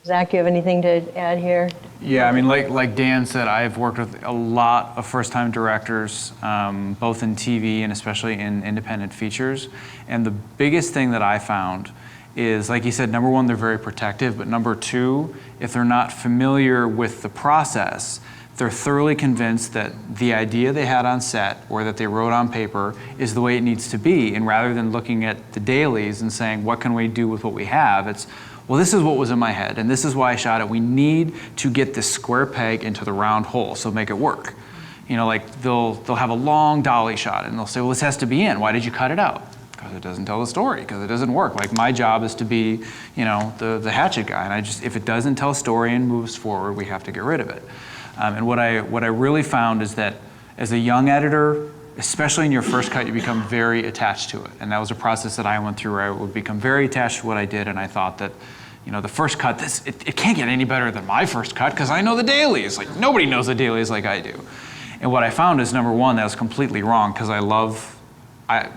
Zach, you have anything to add here? Yeah, I mean, like Dan said, I've worked with a lot of first-time directors, both in TV and especially in independent features. And the biggest thing that I found is, like you said, number one, they're very protective, but number two, if they're not familiar with the process, they're thoroughly convinced that the idea they had on set or that they wrote on paper is the way it needs to be. And rather than looking at the dailies and saying, what can we do with what we have? It's, well, this is what was in my head, and this is why I shot it. We need to get this square peg into the round hole, so make it work. You know, like they'll have a long dolly shot, and they'll say, well, this has to be in. Why did you cut it out? Because it doesn't tell the story, because it doesn't work. Like, my job is to be, you know, the hatchet guy, and if it doesn't tell a story and moves forward, we have to get rid of it. And what I really found is that as a young editor, especially in your first cut, you become very attached to it. And that was a process that I went through where I would become very attached to what I did, and I thought that, you know, the first cut, it can't get any better than my first cut because I know the dailies. Like, nobody knows the dailies like I do. And what I found is, number one, that was completely wrong, because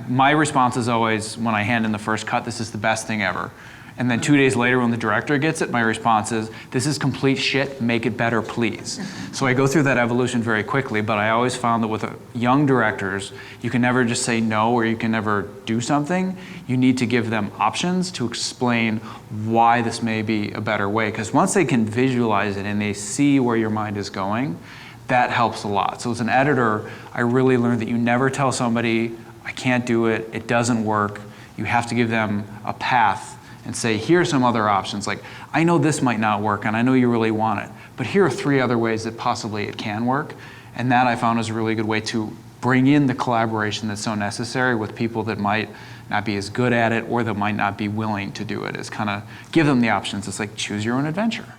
my response is always, when I hand in the first cut, this is the best thing ever. And then 2 days later, when the director gets it, my response is, this is complete shit, make it better, please. So I go through that evolution very quickly, but I always found that with young directors, you can never just say no, or you can never do something. You need to give them options to explain why this may be a better way. Because once they can visualize it and they see where your mind is going, that helps a lot. So as an editor, I really learned that you never tell somebody, I can't do it, it doesn't work. You have to give them a path and say, here are some other options. Like, I know this might not work, and I know you really want it, but here are 3 other ways that possibly it can work. And that I found was a really good way to bring in the collaboration that's so necessary with people that might not be as good at it or that might not be willing to do it, is kind of give them the options. It's like, choose your own adventure.